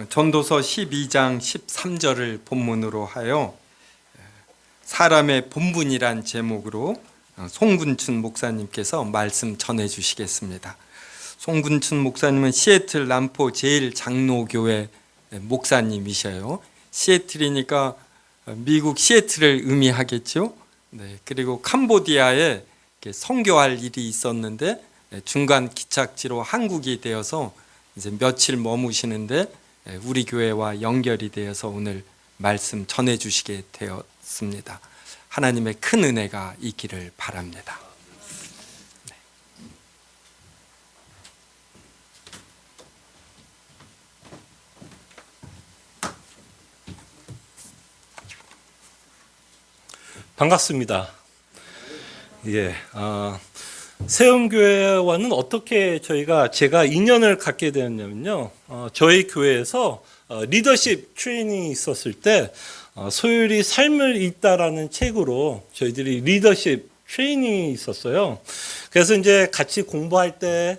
전도서 12장 13절을 본문으로 하여 사람의 본분이란 제목으로 송군춘 목사님께서 말씀 전해 주시겠습니다. 송군춘 목사님은 시애틀 남포 제일장로교회 목사님이셔요. 시애틀이니까 미국 시애틀을 의미하겠죠. 네, 그리고 캄보디아에 선교할 일이 있었는데 중간 기착지로 한국이 되어서 이제 며칠 머무시는데 우리 교회와 연결이 되어서 오늘 말씀 전해 주시게 되었습니다. 하나님의 큰 은혜가 있기를 바랍니다. 네. 반갑습니다. 세움교회와는 어떻게 제가 인연을 갖게 되었냐면요. 저희 교회에서 리더십 트레이닝이 있었을 때 소율이 삶을 읽다라는 책으로 저희들이 리더십 트레이닝이 있었어요. 그래서 이제 같이 공부할 때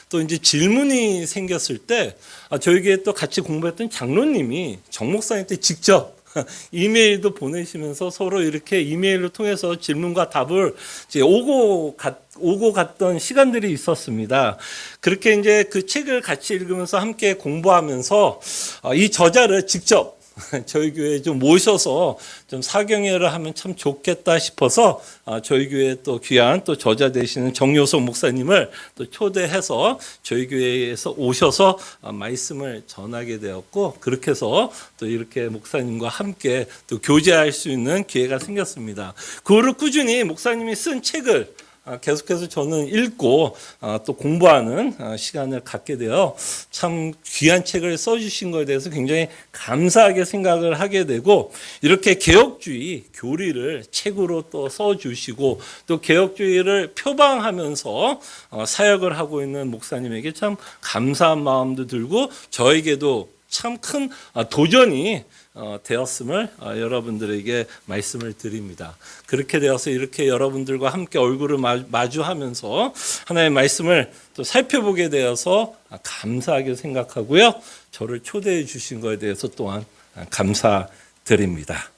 또 이제 질문이 생겼을 때 저희 교회 또 같이 공부했던 장로님이 정 목사님한테 직접 이메일도 보내시면서 서로 이렇게 이메일을 통해서 질문과 답을 이제 오고 갔던 시간들이 있었습니다. 그렇게 이제 그 책을 같이 읽으면서 함께 공부하면서 이 저자를 직접 저희 교회에 좀 모셔서 좀 사경회를 하면 참 좋겠다 싶어서 저희 교회에 또 귀한 또 저자 되시는 정요석 목사님을 또 초대해서 저희 교회에서 오셔서 말씀을 전하게 되었고, 그렇게 해서 또 이렇게 목사님과 함께 또 교제할 수 있는 기회가 생겼습니다. 그거를 꾸준히 목사님이 쓴 책을 계속해서 저는 읽고 또 공부하는 시간을 갖게 되어 참 귀한 책을 써주신 것에 대해서 굉장히 감사하게 생각을 하게 되고, 이렇게 개혁주의 교리를 책으로 또 써주시고 또 개혁주의를 표방하면서 사역을 하고 있는 목사님에게 참 감사한 마음도 들고 저에게도 참 큰 도전이 되었음을 여러분들에게 말씀을 드립니다. 그렇게 되어서 이렇게 여러분들과 함께 얼굴을 마주하면서 하나님의 말씀을 또 살펴보게 되어서 감사하게 생각하고요. 저를 초대해 주신 것에 대해서 또한 감사드립니다.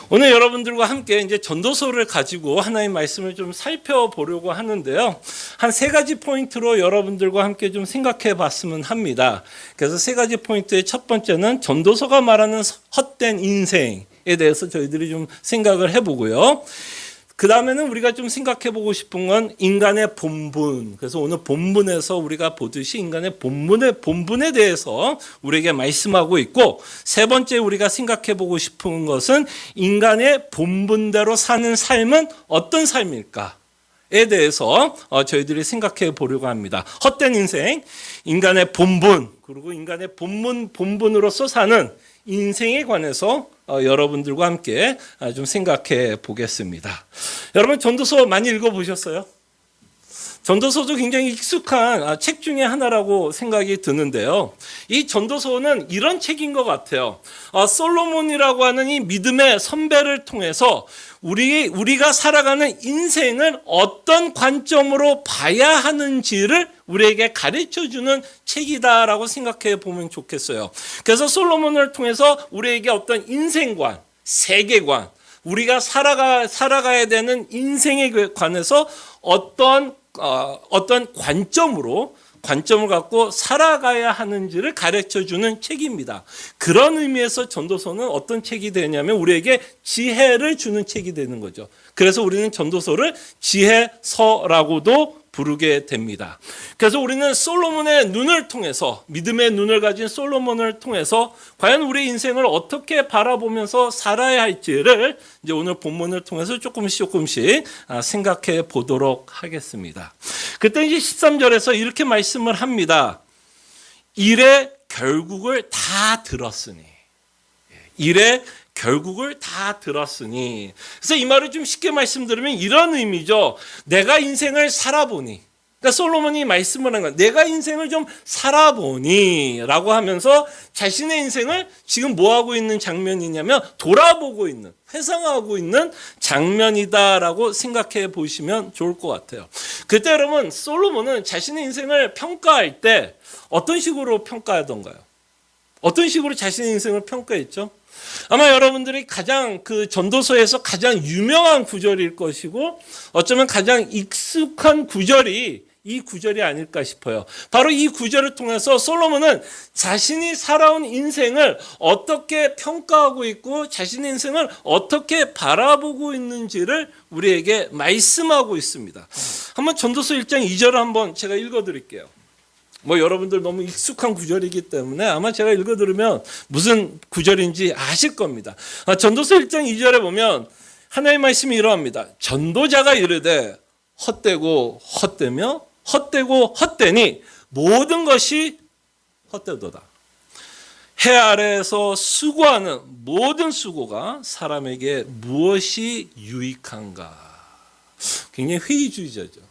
오늘 여러분들과 함께 이제 전도서를 가지고 하나님의 말씀을 좀 살펴보려고 하는데요. 한 세 가지 포인트로 여러분들과 함께 좀 생각해 봤으면 합니다. 그래서 세 가지 포인트의 첫 번째는 전도서가 말하는 헛된 인생에 대해서 저희들이 좀 생각을 해보고요. 그 다음에는 우리가 좀 생각해 보고 싶은 건 인간의 본분. 그래서 오늘 본문에서 우리가 보듯이 인간의 본분에 대해서 우리에게 말씀하고 있고, 세 번째 우리가 생각해 보고 싶은 것은 인간의 본분대로 사는 삶은 어떤 삶일까에 대해서 저희들이 생각해 보려고 합니다. 헛된 인생, 인간의 본분, 그리고 인간의 본분으로서 사는 인생에 관해서 여러분들과 함께 좀 생각해 보겠습니다. 여러분 전도서 많이 읽어보셨어요? 전도서도 굉장히 익숙한 책 중에 하나라고 생각이 드는데요. 이 전도서는 이런 책인 것 같아요. 솔로몬이라고 하는 이 믿음의 선배를 통해서 우리가 살아가는 인생을 어떤 관점으로 봐야 하는지를 우리에게 가르쳐주는 책이다라고 생각해 보면 좋겠어요. 그래서 솔로몬을 통해서 우리에게 어떤 인생관, 세계관, 우리가 살아가야 되는 인생에 관해서 어떤 관점을 갖고 살아가야 하는지를 가르쳐주는 책입니다. 그런 의미에서 전도서는 어떤 책이 되냐면 우리에게 지혜를 주는 책이 되는 거죠. 그래서 우리는 전도서를 지혜서라고도 부르게 됩니다. 그래서 우리는 솔로몬의 눈을 통해서, 믿음의 눈을 가진 솔로몬을 통해서 과연 우리 인생을 어떻게 바라보면서 살아야 할지를 이제 오늘 본문을 통해서 조금씩 생각해 보도록 하겠습니다. 그때 이제 13절에서 이렇게 말씀을 합니다. 일의 결국을 다 들었으니. 그래서 이 말을 좀 쉽게 말씀드리면 이런 의미죠. 내가 인생을 살아보니, 그러니까 솔로몬이 말씀을 한 거야. 내가 인생을 좀 살아보니 라고 하면서 자신의 인생을 지금 뭐하고 있는 장면이냐면 돌아보고 있는, 회상하고 있는 장면이다라고 생각해 보시면 좋을 것 같아요. 그때 여러분 솔로몬은 자신의 인생을 평가할 때 어떤 식으로 평가하던가요? 어떤 식으로 자신의 인생을 평가했죠? 아마 여러분들이 가장 그 전도서에서 가장 유명한 구절일 것이고 어쩌면 가장 익숙한 구절이 이 구절이 아닐까 싶어요. 바로 이 구절을 통해서 솔로몬은 자신이 살아온 인생을 어떻게 평가하고 있고 자신의 인생을 어떻게 바라보고 있는지를 우리에게 말씀하고 있습니다. 한번 전도서 1장 2절을 한번 제가 읽어드릴게요. 뭐 여러분들 너무 익숙한 구절이기 때문에 아마 제가 읽어드리면 무슨 구절인지 아실 겁니다. 전도서 1장 2절에 보면 하나님의 말씀이 이러합니다. 전도자가 이르되 헛되고 헛되며 헛되고 헛되니 모든 것이 헛되도다. 해 아래에서 수고하는 모든 수고가 사람에게 무엇이 유익한가. 굉장히 회의주의자죠.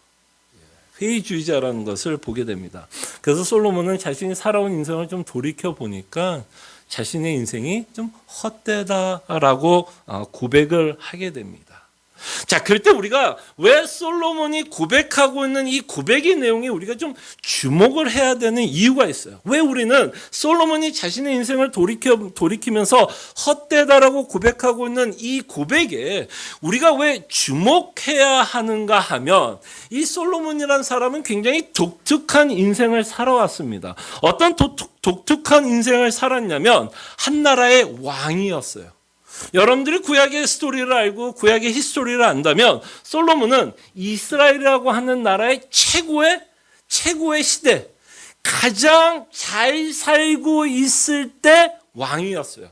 회의주의자라는 것을 보게 됩니다. 그래서 솔로몬은 자신이 살아온 인생을 좀 돌이켜 보니까 자신의 인생이 좀 헛되다라고 고백을 하게 됩니다. 자, 그럴 때 우리가 왜 솔로몬이 고백하고 있는 이 고백의 내용에 우리가 좀 주목을 해야 되는 이유가 있어요. 왜 우리는 솔로몬이 자신의 인생을 돌이키면서 헛되다라고 고백하고 있는 이 고백에 우리가 왜 주목해야 하는가 하면 이 솔로몬이라는 사람은 굉장히 독특한 인생을 살아왔습니다. 어떤 독특한 인생을 살았냐면 한 나라의 왕이었어요. 여러분들이 구약의 스토리를 알고 구약의 히스토리를 안다면 솔로몬은 이스라엘이라고 하는 나라의 최고의 시대, 가장 잘 살고 있을 때 왕이었어요.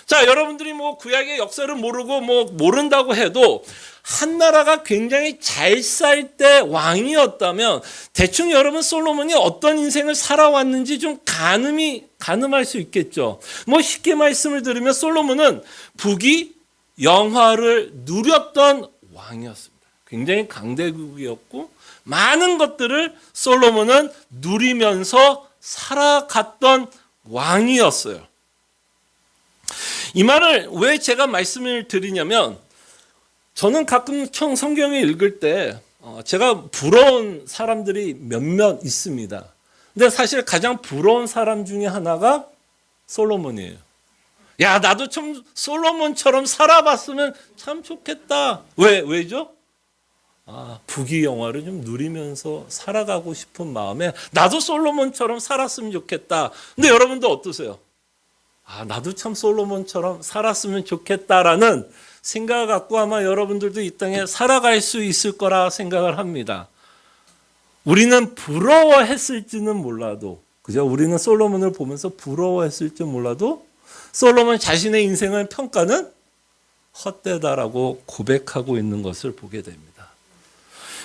자, 여러분들이 뭐 구약의 역사를 모르고 뭐 모른다고 해도 한 나라가 굉장히 잘 살 때 왕이었다면 대충 여러분 솔로몬이 어떤 인생을 살아왔는지 좀 가늠할 수 있겠죠. 뭐 쉽게 말씀을 드리면 솔로몬은 부귀 영화를 누렸던 왕이었습니다. 굉장히 강대국이었고 많은 것들을 솔로몬은 누리면서 살아갔던 왕이었어요. 이 말을 왜 제가 말씀을 드리냐면 저는 가끔 성경을 읽을 때 제가 부러운 사람들이 몇몇 있습니다. 근데 사실 가장 부러운 사람 중에 하나가 솔로몬이에요. 야, 나도 좀 솔로몬처럼 살아봤으면 참 좋겠다. 왜죠? 부귀 영화를 좀 누리면서 살아가고 싶은 마음에 나도 솔로몬처럼 살았으면 좋겠다. 근데 여러분도 어떠세요? 나도 참 솔로몬처럼 살았으면 좋겠다라는 생각을 갖고 아마 여러분들도 이 땅에 살아갈 수 있을 거라 생각을 합니다. 우리는 부러워했을지는 몰라도, 그죠? 우리는 솔로몬을 보면서 부러워했을지 몰라도 솔로몬 자신의 인생을 평가는 헛되다라고 고백하고 있는 것을 보게 됩니다.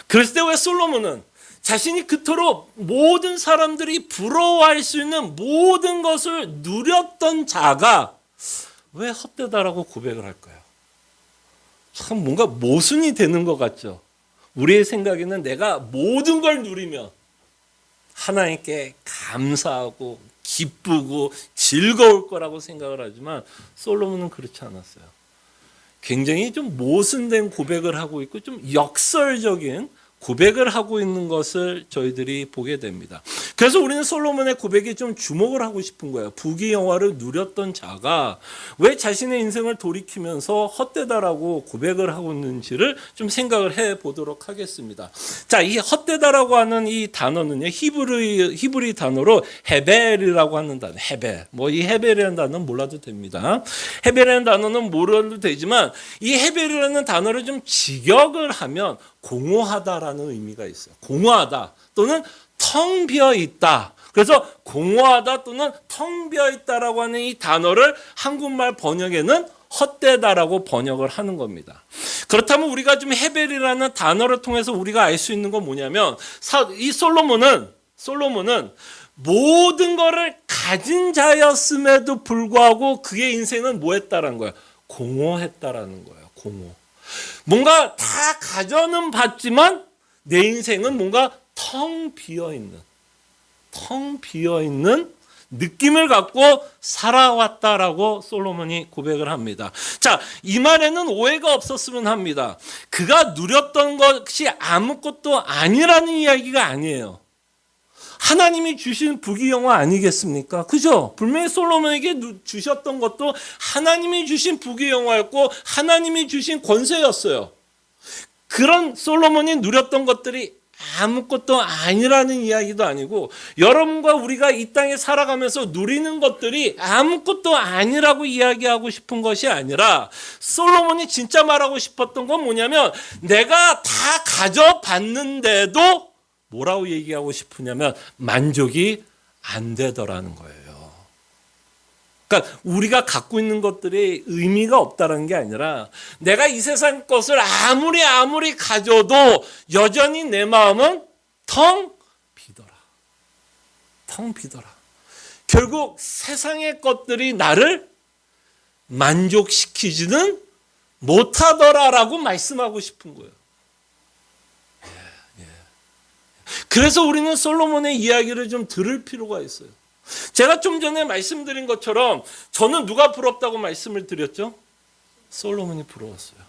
그랬을 때 왜 솔로몬은 자신이 그토록 모든 사람들이 부러워할 수 있는 모든 것을 누렸던 자가 왜 헛되다라고 고백을 할까요? 참 뭔가 모순이 되는 것 같죠. 우리의 생각에는 내가 모든 걸 누리면 하나님께 감사하고 기쁘고 즐거울 거라고 생각을 하지만 솔로몬은 그렇지 않았어요. 굉장히 좀 모순된 고백을 하고 있고 좀 역설적인 고백을 하고 있는 것을 저희들이 보게 됩니다. 그래서 우리는 솔로몬의 고백에 좀 주목을 하고 싶은 거예요. 부귀 영화를 누렸던 자가 왜 자신의 인생을 돌이키면서 헛되다라고 고백을 하고 있는지를 좀 생각을 해 보도록 하겠습니다. 자, 이 헛되다라고 하는 이 단어는요, 히브리 단어로 헤벨이라고 하는 단어, 헤벨. 뭐 이 헤벨이라는 단어는 몰라도 됩니다. 헤벨이라는 단어는 몰라도 되지만 이 헤벨이라는 단어를 좀 직역을 하면 공허하다라는 의미가 있어요. 공허하다 또는 텅 비어 있다. 그래서 공허하다 또는 텅 비어 있다라고 하는 이 단어를 한국말 번역에는 헛되다라고 번역을 하는 겁니다. 그렇다면 우리가 좀 헤벨이라는 단어를 통해서 우리가 알 수 있는 건 뭐냐면 이 솔로몬은 모든 것을 가진 자였음에도 불구하고 그의 인생은 뭐했다라는 거예요? 공허했다라는 거예요. 공허. 뭔가 다 가져는 봤지만 내 인생은 뭔가 텅 비어있는 느낌을 갖고 살아왔다라고 솔로몬이 고백을 합니다. 자, 이 말에는 오해가 없었으면 합니다. 그가 누렸던 것이 아무것도 아니라는 이야기가 아니에요. 하나님이 주신 부귀영화 아니겠습니까? 그죠? 분명히 솔로몬에게 주셨던 것도 하나님이 주신 부귀영화였고 하나님이 주신 권세였어요. 그런 솔로몬이 누렸던 것들이 아무것도 아니라는 이야기도 아니고 여러분과 우리가 이 땅에 살아가면서 누리는 것들이 아무것도 아니라고 이야기하고 싶은 것이 아니라 솔로몬이 진짜 말하고 싶었던 건 뭐냐면 내가 다 가져봤는데도 뭐라고 얘기하고 싶으냐면 만족이 안 되더라는 거예요. 그러니까 우리가 갖고 있는 것들이 의미가 없다는 게 아니라 내가 이 세상 것을 아무리 가져도 여전히 내 마음은 텅 비더라. 텅 비더라. 결국 세상의 것들이 나를 만족시키지는 못하더라라고 말씀하고 싶은 거예요. 그래서 우리는 솔로몬의 이야기를 좀 들을 필요가 있어요. 제가 좀 전에 말씀드린 것처럼 저는 누가 부럽다고 말씀을 드렸죠? 솔로몬이 부러웠어요.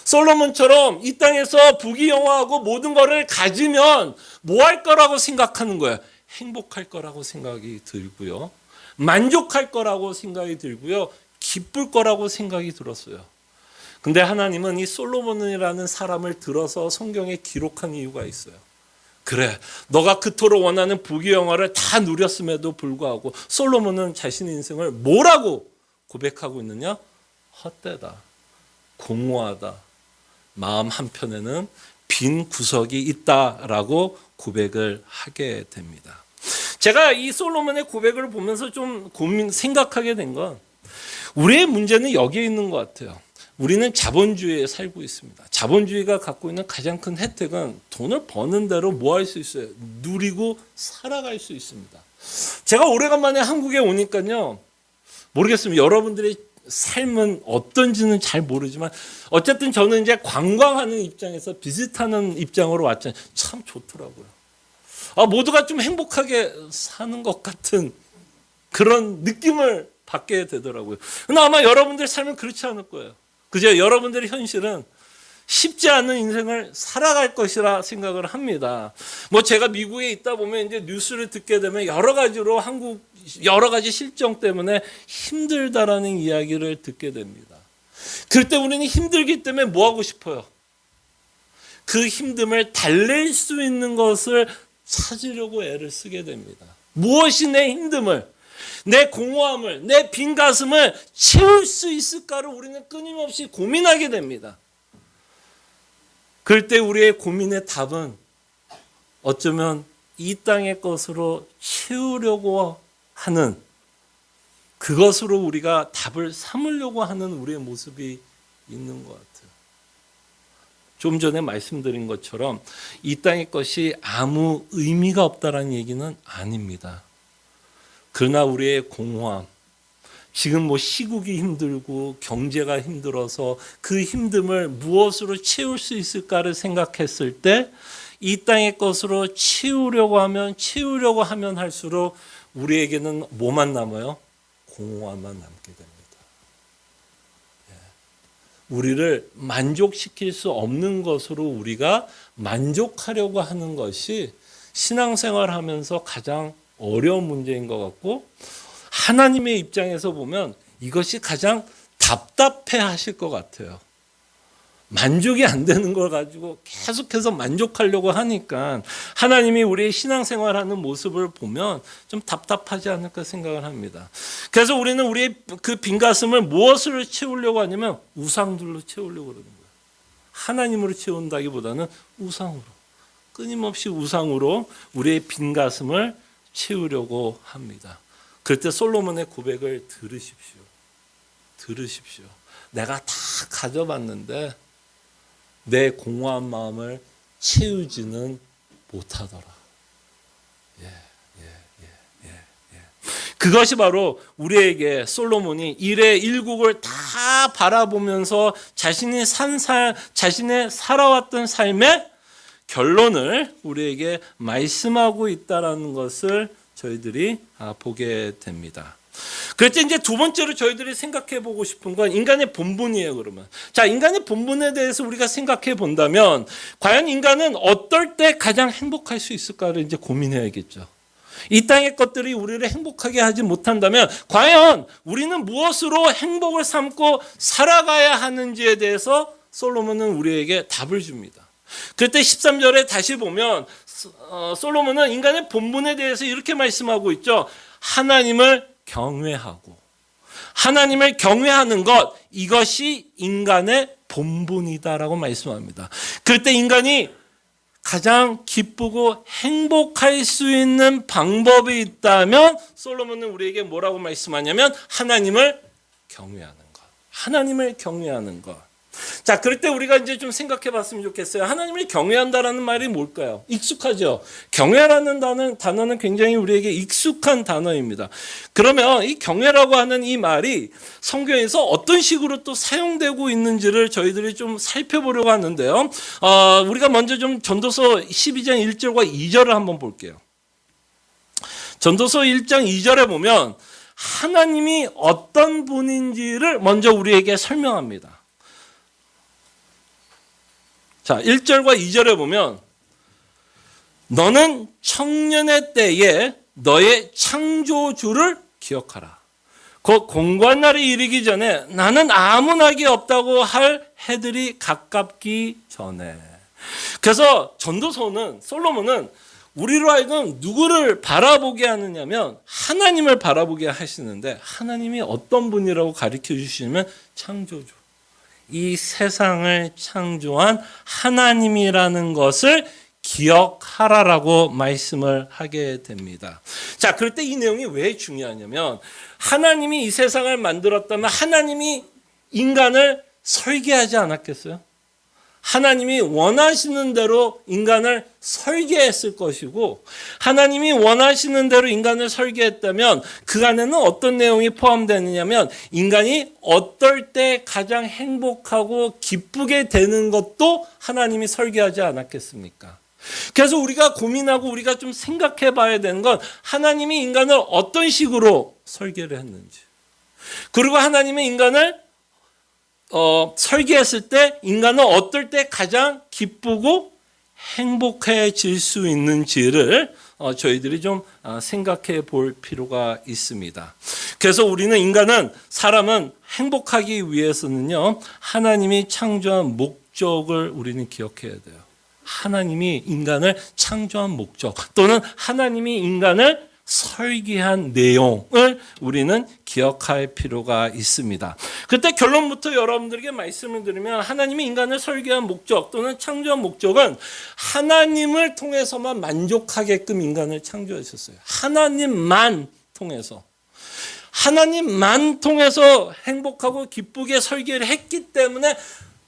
솔로몬처럼 이 땅에서 부귀영화하고 모든 것을 가지면 뭐 할 거라고 생각하는 거예요? 행복할 거라고 생각이 들고요. 만족할 거라고 생각이 들고요. 기쁠 거라고 생각이 들었어요. 근데 하나님은 이 솔로몬이라는 사람을 들어서 성경에 기록한 이유가 있어요. 그래, 너가 그토록 원하는 부귀영화를 다 누렸음에도 불구하고 솔로몬은 자신의 인생을 뭐라고 고백하고 있느냐? 헛되다, 공허하다, 마음 한편에는 빈 구석이 있다라고 고백을 하게 됩니다. 제가 이 솔로몬의 고백을 보면서 좀 생각하게 된 건 우리의 문제는 여기에 있는 것 같아요. 우리는 자본주의에 살고 있습니다. 자본주의가 갖고 있는 가장 큰 혜택은 돈을 버는 대로 뭐 할 수 있어요? 누리고 살아갈 수 있습니다. 제가 오래간만에 한국에 오니까요. 모르겠습니다. 여러분들의 삶은 어떤지는 잘 모르지만 어쨌든 저는 이제 관광하는 입장에서 비짓하는 입장으로 왔잖아요. 참 좋더라고요. 모두가 좀 행복하게 사는 것 같은 그런 느낌을 받게 되더라고요. 근데 아마 여러분들 삶은 그렇지 않을 거예요. 그죠? 여러분들의 현실은 쉽지 않은 인생을 살아갈 것이라 생각을 합니다. 뭐 제가 미국에 있다 보면 이제 뉴스를 듣게 되면 여러 가지로 한국 여러 가지 실정 때문에 힘들다라는 이야기를 듣게 됩니다. 그럴 때 우리는 힘들기 때문에 뭐 하고 싶어요? 그 힘듦을 달랠 수 있는 것을 찾으려고 애를 쓰게 됩니다. 무엇이 내 힘듦을, 내 공허함을, 내 빈 가슴을 채울 수 있을까를 우리는 끊임없이 고민하게 됩니다. 그럴 때 우리의 고민의 답은 어쩌면 이 땅의 것으로 채우려고 하는 그것으로 우리가 답을 삼으려고 하는 우리의 모습이 있는 것 같아요. 좀 전에 말씀드린 것처럼 이 땅의 것이 아무 의미가 없다라는 얘기는 아닙니다. 그러나 우리의 공허함, 지금 뭐 시국이 힘들고 경제가 힘들어서 그 힘듦을 무엇으로 채울 수 있을까를 생각했을 때 이 땅의 것으로 채우려고 하면 할수록 우리에게는 뭐만 남아요? 공허함만 남게 됩니다. 우리를 만족시킬 수 없는 것으로 우리가 만족하려고 하는 것이 신앙생활 하면서 가장 어려운 문제인 것 같고 하나님의 입장에서 보면 이것이 가장 답답해 하실 것 같아요. 만족이 안 되는 걸 가지고 계속해서 만족하려고 하니까 하나님이 우리의 신앙생활하는 모습을 보면 좀 답답하지 않을까 생각을 합니다. 그래서 우리는 우리의 그 빈 가슴을 무엇으로 채우려고 하냐면 우상들로 채우려고 그러는 거예요. 하나님으로 채운다기보다는 우상으로, 끊임없이 우상으로 우리의 빈 가슴을 채우려고 합니다. 그럴 때 솔로몬의 고백을 들으십시오. 내가 다 가져봤는데 내 공허한 마음을 채우지는 못하더라. 그것이 바로 우리에게 솔로몬이 일의 일국을 다 바라보면서 자신의 살아왔던 삶의 결론을 우리에게 말씀하고 있다라는 것을 저희들이 보게 됩니다. 그래서 이제 두 번째로 저희들이 생각해 보고 싶은 건 인간의 본분이에요, 그러면. 자, 인간의 본분에 대해서 우리가 생각해 본다면, 과연 인간은 어떨 때 가장 행복할 수 있을까를 이제 고민해야겠죠. 이 땅의 것들이 우리를 행복하게 하지 못한다면, 과연 우리는 무엇으로 행복을 삼고 살아가야 하는지에 대해서 솔로몬은 우리에게 답을 줍니다. 그때 13절에 다시 보면, 솔로몬은 인간의 본분에 대해서 이렇게 말씀하고 있죠. 하나님을 경외하고 하나님을 경외하는 것, 이것이 인간의 본분이다라고 말씀합니다. 그때 인간이 가장 기쁘고 행복할 수 있는 방법이 있다면 솔로몬은 우리에게 뭐라고 말씀하냐면 하나님을 경외하는 것. 하나님을 경외하는 것. 자, 그럴 때 우리가 이제 좀 생각해 봤으면 좋겠어요. 하나님을 경외한다라는 말이 뭘까요? 익숙하죠? 경외라는 단어는 굉장히 우리에게 익숙한 단어입니다. 그러면 이 경외라고 하는 이 말이 성경에서 어떤 식으로 또 사용되고 있는지를 저희들이 좀 살펴보려고 하는데요. 우리가 먼저 좀 전도서 12장 1절과 2절을 한번 볼게요. 전도서 1장 2절에 보면 하나님이 어떤 분인지를 먼저 우리에게 설명합니다. 자, 1절과 2절에 보면 너는 청년의 때에 너의 창조주를 기억하라. 곧 공고한 날이 이르기 전에 나는 아무 낙이 없다고 할 해들이 가깝기 전에. 그래서 전도서는 솔로몬은 우리로 하여금 누구를 바라보게 하느냐면 하나님을 바라보게 하시는데 하나님이 어떤 분이라고 가르쳐 주시면 창조주. 이 세상을 창조한 하나님이라는 것을 기억하라라고 말씀을 하게 됩니다. 자, 그럴 때 이 내용이 왜 중요하냐면 하나님이 이 세상을 만들었다면 하나님이 인간을 설계하지 않았겠어요? 하나님이 원하시는 대로 인간을 설계했을 것이고 하나님이 원하시는 대로 인간을 설계했다면 그 안에는 어떤 내용이 포함되느냐면 인간이 어떨 때 가장 행복하고 기쁘게 되는 것도 하나님이 설계하지 않았겠습니까? 그래서 우리가 고민하고 우리가 좀 생각해 봐야 되는 건 하나님이 인간을 어떤 식으로 설계를 했는지, 그리고 하나님이 인간을 설계했을 때 인간은 어떨 때 가장 기쁘고 행복해질 수 있는지를 저희들이 좀 생각해 볼 필요가 있습니다. 그래서 사람은 행복하기 위해서는요, 하나님이 창조한 목적을 우리는 기억해야 돼요. 하나님이 인간을 창조한 목적 또는 하나님이 인간을 설계한 내용을 우리는 기억할 필요가 있습니다. 그때 결론부터 여러분들에게 말씀을 드리면 하나님이 인간을 설계한 목적 또는 창조한 목적은 하나님을 통해서만 만족하게끔 인간을 창조하셨어요. 하나님만 통해서 행복하고 기쁘게 설계를 했기 때문에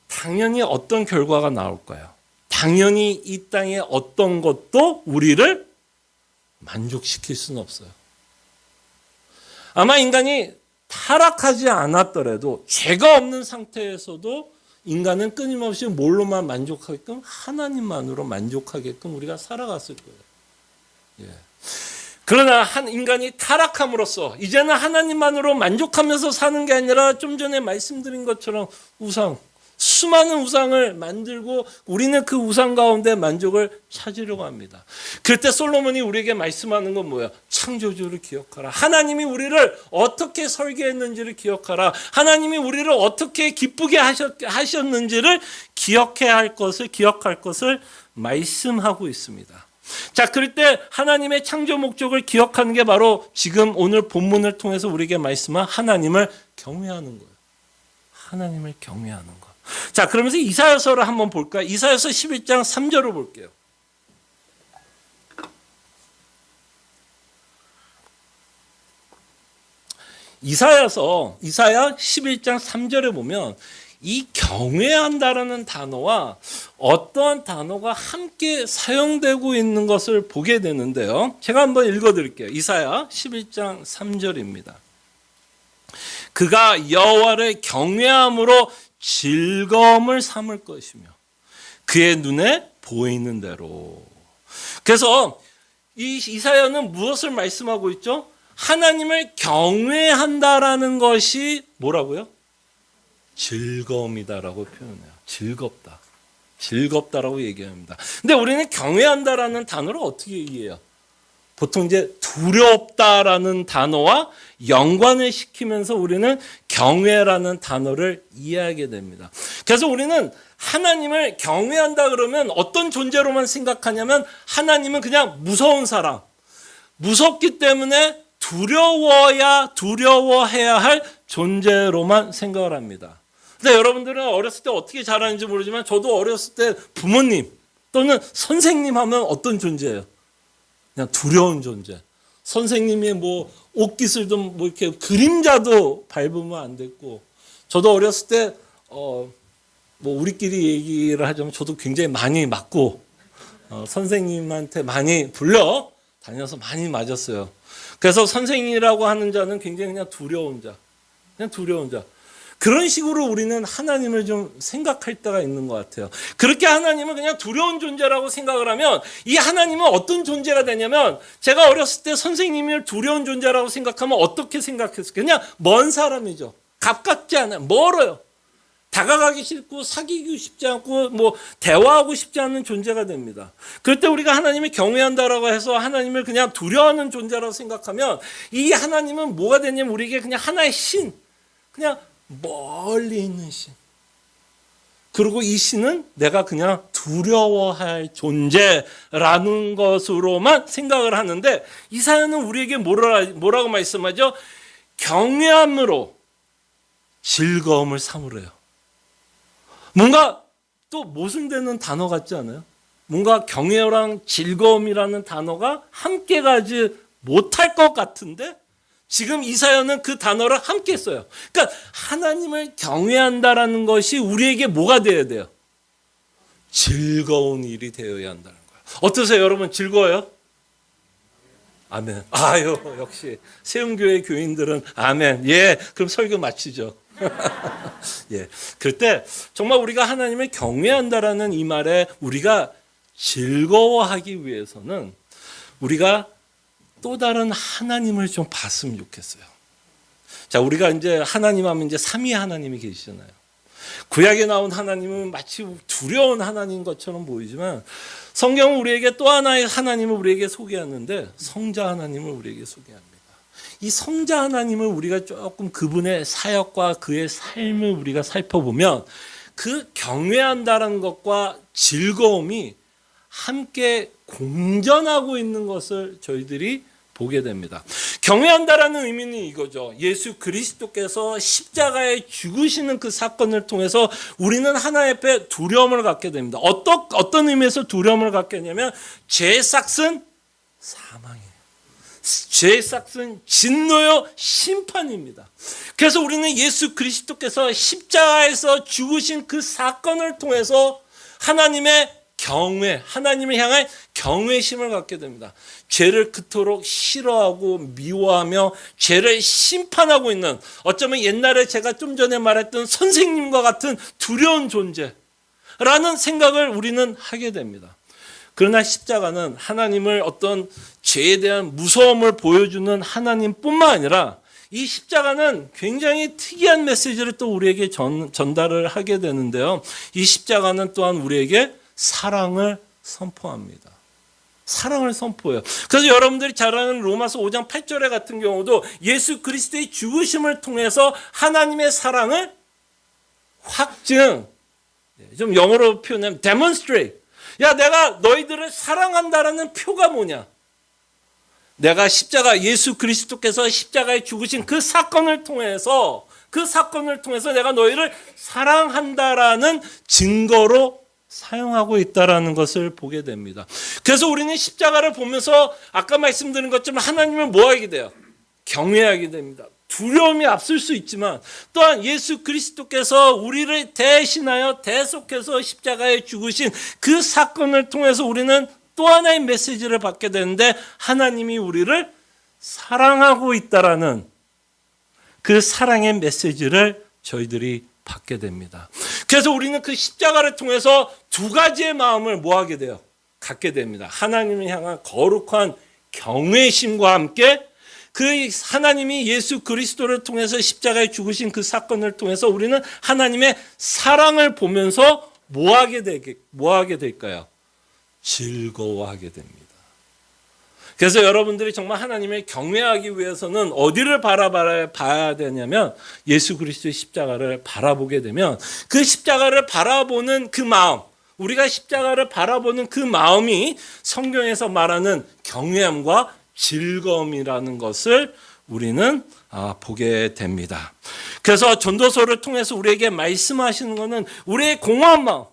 당연히 어떤 결과가 나올까요? 당연히 이 땅의 어떤 것도 우리를 만족시킬 수는 없어요. 아마 인간이 타락하지 않았더라도 죄가 없는 상태에서도 인간은 끊임없이 뭘로만 만족하게끔 하나님만으로 만족하게끔 우리가 살아갔을 거예요. 예. 그러나 한 인간이 타락함으로써 이제는 하나님만으로 만족하면서 사는 게 아니라 좀 전에 말씀드린 것처럼 수많은 우상을 만들고 우리는 그 우상 가운데 만족을 찾으려고 합니다. 그때 솔로몬이 우리에게 말씀하는 건 뭐예요? 창조주를 기억하라. 하나님이 우리를 어떻게 설계했는지를 기억하라. 하나님이 우리를 어떻게 기쁘게 하셨는지를 기억할 것을 말씀하고 있습니다. 자, 그럴 때 하나님의 창조 목적을 기억하는 게 바로 지금 오늘 본문을 통해서 우리에게 말씀한 하나님을 경외하는 거예요. 하나님을 경외하는 것. 자, 그러면서 이사야서를 한번 볼까요? 이사야서 11장 3절을 볼게요. 이사야 11장 3절에 보면 이 경외한다라는 단어와 어떠한 단어가 함께 사용되고 있는 것을 보게 되는데요. 제가 한번 읽어드릴게요. 이사야 11장 3절입니다. 그가 여호와를 경외함으로 즐거움을 삼을 것이며 그의 눈에 보이는 대로. 그래서 이 이사야는 무엇을 말씀하고 있죠? 하나님을 경외한다라는 것이 뭐라고요? 즐거움이다라고 표현해요. 즐겁다. 즐겁다라고 얘기합니다. 근데 우리는 경외한다라는 단어를 어떻게 이해해요? 보통 이제 두렵다라는 단어와 연관을 시키면서 우리는 경외라는 단어를 이해하게 됩니다. 그래서 우리는 하나님을 경외한다 그러면 어떤 존재로만 생각하냐면 하나님은 그냥 무서운 사람, 무섭기 때문에 두려워해야 할 존재로만 생각을 합니다. 근데 여러분들은 어렸을 때 어떻게 자라는지 모르지만 저도 어렸을 때 부모님 또는 선생님 하면 어떤 존재예요? 그냥 두려운 존재. 선생님의 뭐 옷깃을도 뭐 이렇게 그림자도 밟으면 안 됐고, 저도 어렸을 때 뭐 우리끼리 얘기를 하자면 저도 굉장히 많이 맞고 선생님한테 많이 불려 다녀서 많이 맞았어요. 그래서 선생이라고 하는 자는 굉장히 그냥 두려운 자, 그냥 두려운 자. 그런 식으로 우리는 하나님을 좀 생각할 때가 있는 것 같아요. 그렇게 하나님은 그냥 두려운 존재라고 생각을 하면 이 하나님은 어떤 존재가 되냐면, 제가 어렸을 때 선생님을 두려운 존재라고 생각하면 어떻게 생각했을까요? 그냥 먼 사람이죠. 가깝지 않아요. 멀어요. 다가가기 싫고 사귀기 쉽지 않고 뭐 대화하고 싶지 않은 존재가 됩니다. 그럴 때 우리가 하나님을 경외한다라고 해서 하나님을 그냥 두려워하는 존재라고 생각하면 이 하나님은 뭐가 되냐면 우리에게 그냥 하나의 신, 그냥 멀리 있는 신. 그리고 이 신은 내가 그냥 두려워할 존재라는 것으로만 생각을 하는데, 이사야는 우리에게 뭐라고 말씀하죠? 경외함으로 즐거움을 삼으래요. 뭔가 또 모순되는 단어 같지 않아요? 뭔가 경외랑 즐거움이라는 단어가 함께 가지 못할 것 같은데 지금 이사야는 그 단어를 함께 써요. 그러니까 하나님을 경외한다라는 것이 우리에게 뭐가 되어야 돼요? 즐거운 일이 되어야 한다는 거예요. 어떠세요, 여러분? 즐거워요? 아멘. 아유, 역시 세움교회 교인들은 아멘. 예, 그럼 설교 마치죠. 예, 그럴 때 정말 우리가 하나님을 경외한다라는 이 말에 우리가 즐거워하기 위해서는 우리가 또 다른 하나님을 좀 봤으면 좋겠어요. 자, 우리가 이제 하나님 하면 이제 삼위 하나님이 계시잖아요. 구약에 나온 하나님은 마치 두려운 하나님 것처럼 보이지만 성경은 우리에게 또 하나의 하나님을 우리에게 소개하는데 성자 하나님을 우리에게 소개합니다. 이 성자 하나님을 우리가 조금 그분의 사역과 그의 삶을 우리가 살펴보면 그 경외한다는 것과 즐거움이 함께 공존하고 있는 것을 저희들이 보게 됩니다. 경외한다라는 의미는 이거죠. 예수 그리스도께서 십자가에 죽으시는 그 사건을 통해서 우리는 하나님 앞에 두려움을 갖게 됩니다. 어떤 의미에서 두려움을 갖게 되냐면 죄의 삭은 사망이에요. 죄의 삭은 진노요 심판입니다. 그래서 우리는 예수 그리스도께서 십자가에서 죽으신 그 사건을 통해서 하나님의 경외, 하나님을 향한 경외심을 갖게 됩니다. 죄를 그토록 싫어하고 미워하며 죄를 심판하고 있는, 어쩌면 옛날에 제가 좀 전에 말했던 선생님과 같은 두려운 존재라는 생각을 우리는 하게 됩니다. 그러나 십자가는 하나님을 어떤 죄에 대한 무서움을 보여주는 하나님뿐만 아니라 이 십자가는 굉장히 특이한 메시지를 또 우리에게 전달을 하게 되는데요. 이 십자가는 또한 우리에게 사랑을 선포합니다. 사랑을 선포해요. 그래서 여러분들이 잘 아는 로마서 5장 8절에 같은 경우도 예수 그리스도의 죽으심을 통해서 하나님의 사랑을 확증, 좀 영어로 표현하면 demonstrate. 야, 내가 너희들을 사랑한다라는 표가 뭐냐? 내가 예수 그리스도께서 십자가에 죽으신 그 사건을 통해서 내가 너희를 사랑한다라는 증거로 사용하고 있다라는 것을 보게 됩니다. 그래서 우리는 십자가를 보면서 아까 말씀드린 것처럼 하나님을 뭐하게 돼요? 경외하게 됩니다. 두려움이 앞설 수 있지만 또한 예수 그리스도께서 우리를 대신하여 대속해서 십자가에 죽으신 그 사건을 통해서 우리는 또 하나의 메시지를 받게 되는데, 하나님이 우리를 사랑하고 있다라는 그 사랑의 메시지를 저희들이 받게 됩니다. 그래서 우리는 그 십자가를 통해서 두 가지의 마음을 뭐하게 돼요? 갖게 됩니다. 하나님을 향한 거룩한 경외심과 함께 그 하나님이 예수 그리스도를 통해서 십자가에 죽으신 그 사건을 통해서 우리는 하나님의 사랑을 보면서 뭐 하게 될까요? 즐거워하게 됩니다. 그래서 여러분들이 정말 하나님을 경외하기 위해서는 어디를 바라봐야 되냐면 예수 그리스도의 십자가를 바라보게 되면 그 십자가를 바라보는 그 마음, 우리가 십자가를 바라보는 그 마음이 성경에서 말하는 경외함과 즐거움이라는 것을 우리는 보게 됩니다. 그래서 전도서를 통해서 우리에게 말씀하시는 것은 우리의 공허한 마음,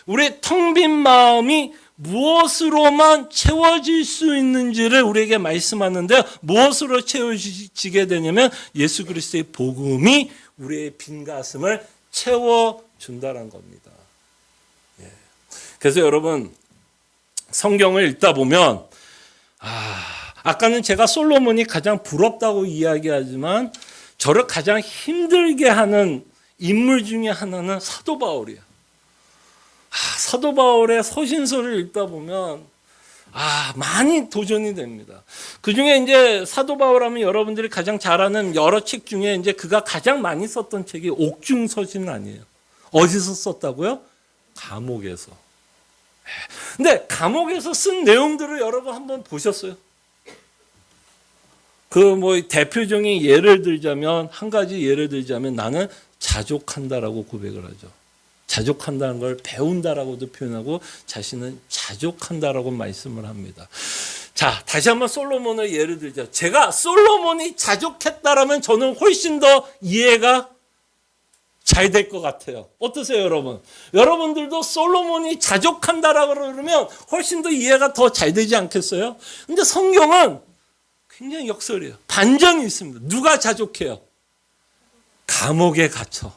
우리의 텅 빈 마음이 무엇으로만 채워질 수 있는지를 우리에게 말씀하는데 무엇으로 채워지게 되냐면 예수 그리스도의 복음이 우리의 빈 가슴을 채워준다는 겁니다. 그래서 여러분 성경을 읽다 보면 아까는 제가 솔로몬이 가장 부럽다고 이야기하지만 저를 가장 힘들게 하는 인물 중에 하나는 사도 바울이에요. 사도 바울의 서신서를 읽다 보면 많이 도전이 됩니다. 그 중에 이제 사도 바울 하면 여러분들이 가장 잘 아는 여러 책 중에 이제 그가 가장 많이 썼던 책이 옥중서신 아니에요. 어디서 썼다고요? 감옥에서. 근데 감옥에서 쓴 내용들을 여러분 한번 보셨어요? 대표적인 예를 들자면 한 가지 예를 들자면 나는 자족한다라고 고백을 하죠. 자족한다는 걸 배운다라고도 표현하고 자신은 자족한다라고 말씀을 합니다. 자, 다시 한번 솔로몬을 예를 들자. 제가 솔로몬이 자족했다라면 저는 훨씬 더 이해가 잘 될 것 같아요. 어떠세요, 여러분? 여러분들도 솔로몬이 자족한다라고 그러면 훨씬 더 이해가 더 잘 되지 않겠어요? 근데 성경은 굉장히 역설이에요. 반전이 있습니다. 누가 자족해요? 감옥에 갇혀.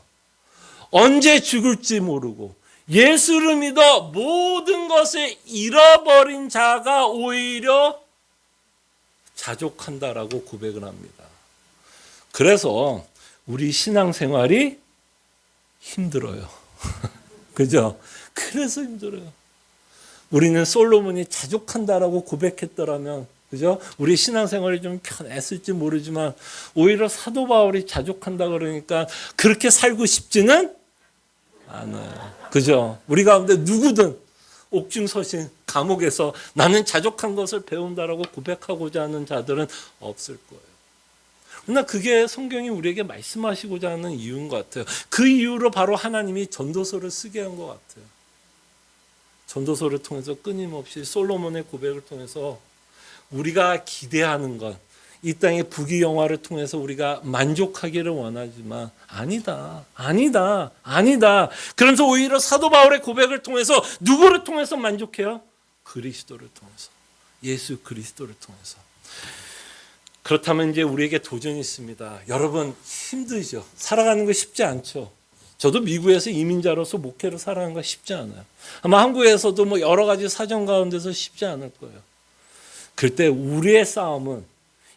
언제 죽을지 모르고 예수를 믿어 모든 것을 잃어버린 자가 오히려 자족한다라고 고백을 합니다. 그래서 우리 신앙생활이 힘들어요. 그죠? 그래서 힘들어요. 우리는 솔로몬이 자족한다라고 고백했더라면, 그죠? 우리 신앙생활이 좀 편했을지 모르지만, 오히려 사도 바울이 자족한다 그러니까 그렇게 살고 싶지는 않아요. 그죠? 우리 가운데 누구든 옥중서신 감옥에서 나는 자족한 것을 배운다라고 고백하고자 하는 자들은 없을 거예요. 그러나 그게 성경이 우리에게 말씀하시고자 하는 이유인 것 같아요. 그 이유로 바로 하나님이 전도서를 쓰게 한 것 같아요. 전도서를 통해서 끊임없이 솔로몬의 고백을 통해서 우리가 기대하는 것, 이 땅의 부귀영화를 통해서 우리가 만족하기를 원하지만 아니다. 그러면서 오히려 사도 바울의 고백을 통해서 누구를 통해서 만족해요? 그리스도를 통해서. 예수 그리스도를 통해서. 그렇다면 이제 우리에게 도전이 있습니다. 여러분 힘들죠. 살아가는 거 쉽지 않죠. 저도 미국에서 이민자로서 목회를 살아가는 거 쉽지 않아요. 아마 한국에서도 여러 가지 사정 가운데서 쉽지 않을 거예요. 그럴 때 우리의 싸움은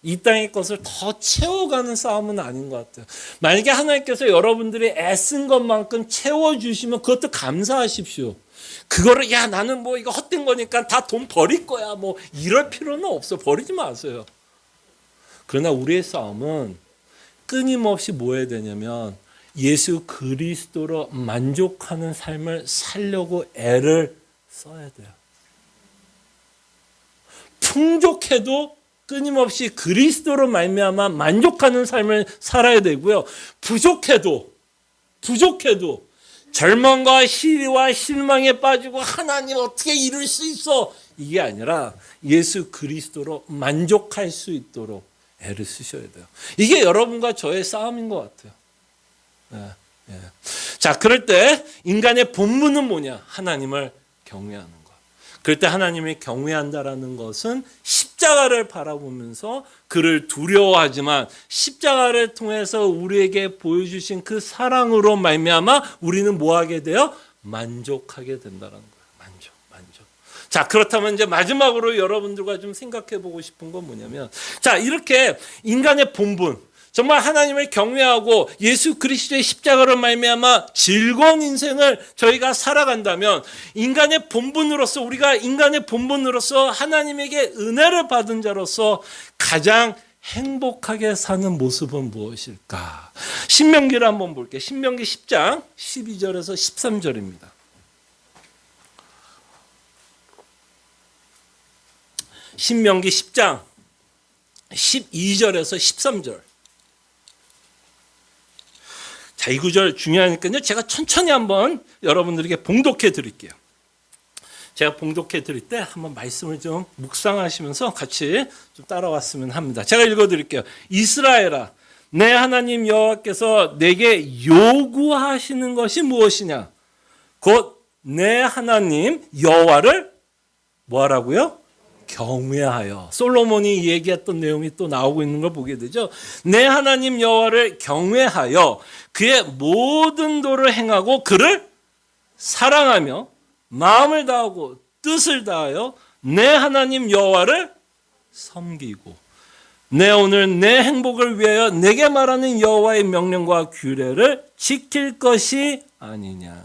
이 땅의 것을 더 채워가는 싸움은 아닌 것 같아요. 만약에 하나님께서 여러분들이 애쓴 것만큼 채워주시면 그것도 감사하십시오. 그거를 나는 이거 헛된 거니까 다 돈 버릴 거야 이럴 필요는 없어. 버리지 마세요. 그러나 우리의 싸움은 끊임없이 뭐 해야 되냐면 예수 그리스도로 만족하는 삶을 살려고 애를 써야 돼요. 풍족해도 끊임없이 그리스도로 말미암아 만족하는 삶을 살아야 되고요. 부족해도 절망과 시리와 실망에 빠지고 하나님 어떻게 이룰 수 있어? 이게 아니라 예수 그리스도로 만족할 수 있도록 애를 쓰셔야 돼요. 이게 여러분과 저의 싸움인 것 같아요. 자, 그럴 때 인간의 본분은 뭐냐? 하나님을 경외하는 것. 그럴 때 하나님을 경외한다라는 것은 십자가를 바라보면서 그를 두려워하지만 십자가를 통해서 우리에게 보여주신 그 사랑으로 말미암아 우리는 뭐 하게 돼요? 만족하게 된다는 거예요. 만족. 자, 그렇다면 이제 마지막으로 여러분들과 좀 생각해 보고 싶은 건 뭐냐면, 자, 이렇게 인간의 본분, 정말 하나님을 경외하고 예수 그리스도의 십자가로 말미암아 즐거운 인생을 저희가 살아간다면, 인간의 본분으로서, 우리가 인간의 본분으로서 하나님에게 은혜를 받은 자로서 가장 행복하게 사는 모습은 무엇일까? 신명기를 한번 볼게요. 신명기 10장 12절에서 13절입니다. 신명기 10장 12절에서 13절. 자, 이 구절 중요하니까요. 제가 천천히 한번 여러분들에게 봉독해 드릴게요. 제가 봉독해 드릴 때 한번 말씀을 좀 묵상하시면서 같이 좀 따라왔으면 합니다. 제가 읽어 드릴게요. 이스라엘아, 내 하나님 여호와께서 내게 요구하시는 것이 무엇이냐? 곧 내 하나님 여호와를 뭐 하라고요? 경외하여. 솔로몬이 얘기했던 내용이 또 나오고 있는 걸 보게 되죠. 내 하나님 여호와를 경외하여 그의 모든 도를 행하고 그를 사랑하며 마음을 다하고 뜻을 다하여 내 하나님 여호와를 섬기고 내 오늘 내 행복을 위하여 내게 말하는 여호와의 명령과 규례를 지킬 것이 아니냐.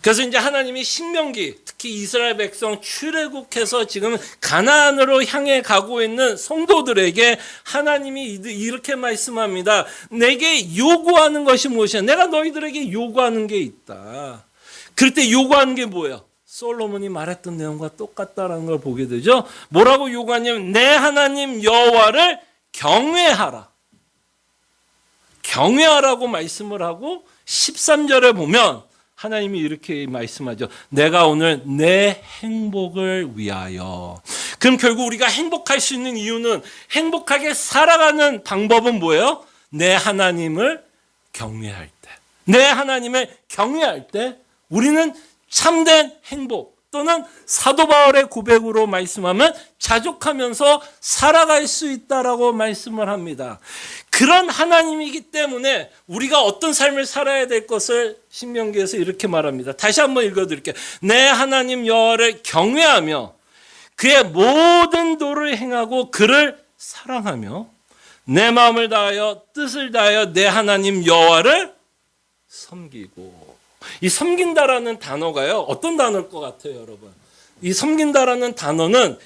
그래서 이제 하나님이 신명기, 특히 이스라엘 백성 출애굽해서 지금 가나안으로 향해 가고 있는 성도들에게 하나님이 이렇게 말씀합니다. 내게 요구하는 것이 무엇이냐? 내가 너희들에게 요구하는 게 있다. 그럴 때 요구하는 게 뭐예요? 솔로몬이 말했던 내용과 똑같다라는 걸 보게 되죠. 뭐라고 요구하냐면 내 하나님 여호와를 경외하라. 경외하라고 말씀을 하고 13절에 보면 하나님이 이렇게 말씀하죠. 내가 오늘 내 행복을 위하여. 그럼 결국 우리가 행복할 수 있는 이유는, 행복하게 살아가는 방법은 뭐예요? 내 하나님을 경외할 때. 내 하나님을 경외할 때 우리는 참된 행복, 또는 사도 바울의 고백으로 말씀하면 자족하면서 살아갈 수 있다라고 말씀을 합니다. 그런 하나님이기 때문에 우리가 어떤 삶을 살아야 될 것을 신명기에서 이렇게 말합니다. 다시 한번 읽어드릴게요. 내 하나님 여호와를 경외하며 그의 모든 도를 행하고 그를 사랑하며 내 마음을 다하여 뜻을 다하여 내 하나님 여호와를 섬기고. 이 섬긴다라는 단어가요, 어떤 단어일 것 같아요, 여러분? 이 섬긴다라는 단어는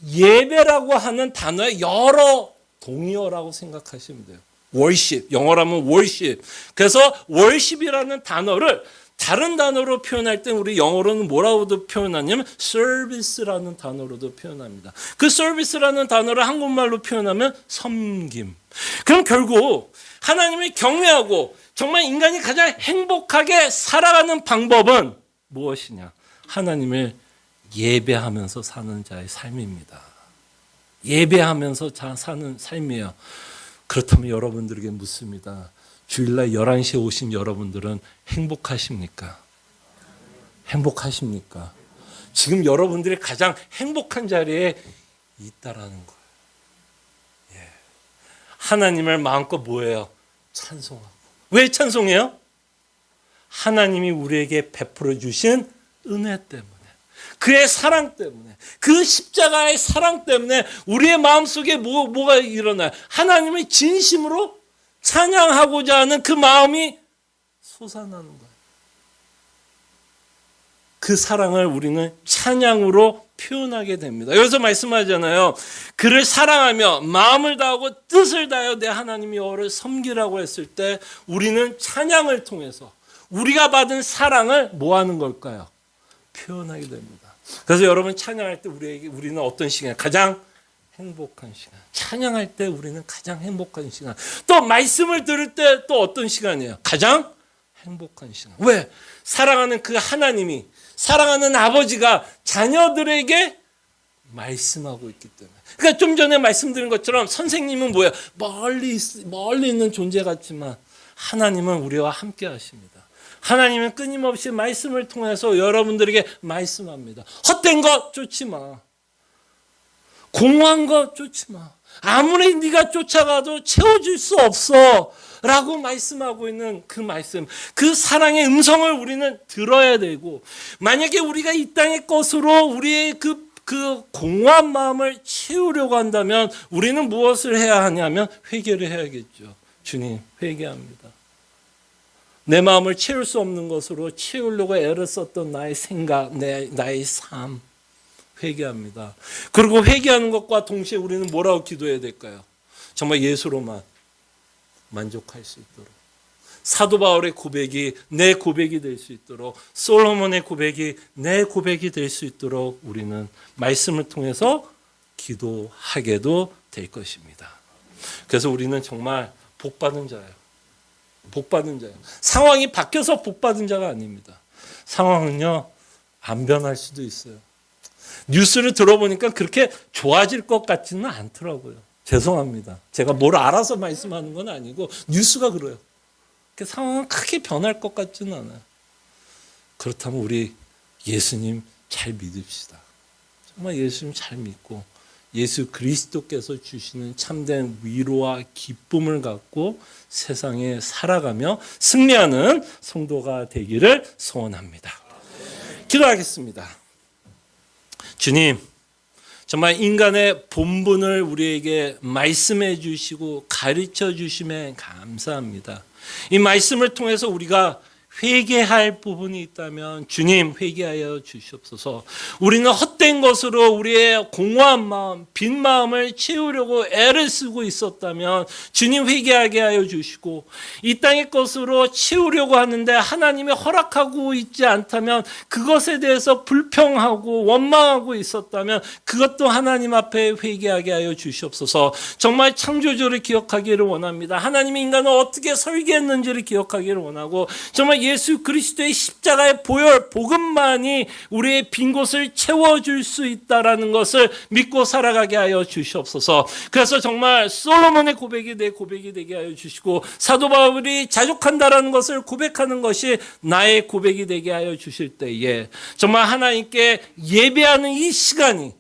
예배라고 하는 단어의 여러 동의어라고 생각하시면 돼요. worship, 영어라면 worship. 그래서 worship이라는 단어를 다른 단어로 표현할 때 우리 영어로는 뭐라고도 표현하냐면 service라는 단어로도 표현합니다. 그 service라는 단어를 한국말로 표현하면 섬김. 그럼 결국 하나님을 경외하고 정말 인간이 가장 행복하게 살아가는 방법은 무엇이냐? 하나님을 예배하면서 사는 자의 삶입니다. 예배하면서 사는 삶이에요. 그렇다면 여러분들에게 묻습니다. 주일날 11시에 오신 여러분들은 행복하십니까? 행복하십니까? 지금 여러분들이 가장 행복한 자리에 있다라는 거예요. 예. 하나님을 마음껏 뭐예요? 찬송하고. 왜 찬송해요? 하나님이 우리에게 베풀어 주신 은혜 때문에, 그의 사랑 때문에, 그 십자가의 사랑 때문에 우리의 마음속에 뭐가 일어나요? 하나님을 진심으로 찬양하고자 하는 그 마음이 솟아나는 거예요. 그 사랑을 우리는 찬양으로 표현하게 됩니다. 여기서 말씀하잖아요. 그를 사랑하며 마음을 다하고 뜻을 다하여 내 하나님 여호와를 섬기라고 했을 때 우리는 찬양을 통해서 우리가 받은 사랑을 뭐 하는 걸까요? 표현하게 됩니다. 그래서 여러분 찬양할 때 우리는 어떤 시간? 가장 행복한 시간. 찬양할 때 우리는 가장 행복한 시간. 또 말씀을 들을 때 또 어떤 시간이에요? 가장 행복한 시간. 왜? 사랑하는 그 하나님이, 사랑하는 아버지가 자녀들에게 말씀하고 있기 때문에. 그러니까 좀 전에 말씀드린 것처럼 선생님은 뭐예요? 멀리 있는 존재 같지만 하나님은 우리와 함께 하십니다. 하나님은 끊임없이 말씀을 통해서 여러분들에게 말씀합니다. 헛된 것 쫓지 마. 공허한 거 쫓지 마. 아무리 네가 쫓아가도 채워줄 수 없어. 라고 말씀하고 있는 그 말씀, 그 사랑의 음성을 우리는 들어야 되고, 만약에 우리가 이 땅의 것으로 우리의 그 공허한 마음을 채우려고 한다면 우리는 무엇을 해야 하냐면 회개를 해야겠죠. 주님, 회개합니다. 내 마음을 채울 수 없는 것으로 채우려고 애를 썼던 나의 생각, 나의 삶, 회개합니다. 그리고 회개하는 것과 동시에 우리는 뭐라고 기도해야 될까요? 정말 예수로만 만족할 수 있도록, 사도 바울의 고백이 내 고백이 될 수 있도록, 솔로몬의 고백이 내 고백이 될 수 있도록 우리는 말씀을 통해서 기도하게도 될 것입니다. 그래서 우리는 정말 복받은 자예요. 복받은 자예요. 상황이 바뀌어서 복받은 자가 아닙니다. 상황은요, 안 변할 수도 있어요. 뉴스를 들어보니까 그렇게 좋아질 것 같지는 않더라고요. 죄송합니다. 제가 뭘 알아서 말씀하는 건 아니고 뉴스가 그래요. 상황은 크게 변할 것 같지는 않아요. 그렇다면 우리 예수님 잘 믿읍시다. 정말 예수님 잘 믿고 예수 그리스도께서 주시는 참된 위로와 기쁨을 갖고 세상에 살아가며 승리하는 성도가 되기를 소원합니다. 기도하겠습니다. 주님, 정말 인간의 본분을 우리에게 말씀해 주시고 가르쳐 주심에 감사합니다. 이 말씀을 통해서 우리가 회개할 부분이 있다면 주님 회개하여 주시옵소서. 우리는 헛된 것으로 우리의 공허한 마음, 빈 마음을 채우려고 애를 쓰고 있었다면 주님 회개하게 하여 주시고, 이 땅의 것으로 채우려고 하는데 하나님이 허락하고 있지 않다면 그것에 대해서 불평하고 원망하고 있었다면 그것도 하나님 앞에 회개하게 하여 주시옵소서. 정말 창조주를 기억하기를 원합니다. 하나님이 인간을 어떻게 설계했는지를 기억하기를 원하고, 정말 예수 그리스도의 십자가의 보혈, 복음만이 우리의 빈 곳을 채워줄 수 있다라는 것을 믿고 살아가게 하여 주시옵소서. 그래서 정말 솔로몬의 고백이 내 고백이 되게 하여 주시고, 사도 바울이 자족한다라는 것을 고백하는 것이 나의 고백이 되게 하여 주실 때에 정말 하나님께 예배하는 이 시간이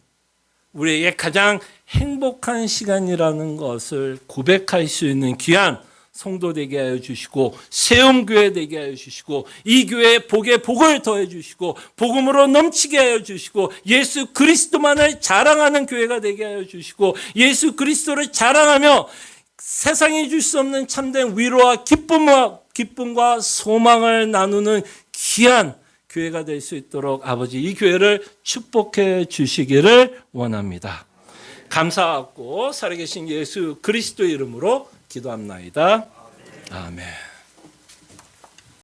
우리에게 가장 행복한 시간이라는 것을 고백할 수 있는 귀한 성도 되게 하여 주시고, 세움교회 되게 하여 주시고, 이 교회에 복에 복을 더해 주시고, 복음으로 넘치게 하여 주시고, 예수 그리스도만을 자랑하는 교회가 되게 하여 주시고, 예수 그리스도를 자랑하며 세상이 줄 수 없는 참된 위로와 기쁨과 소망을 나누는 귀한 교회가 될 수 있도록 아버지 이 교회를 축복해 주시기를 원합니다. 감사하고 살아계신 예수 그리스도의 이름으로 기도합나이다. 아멘.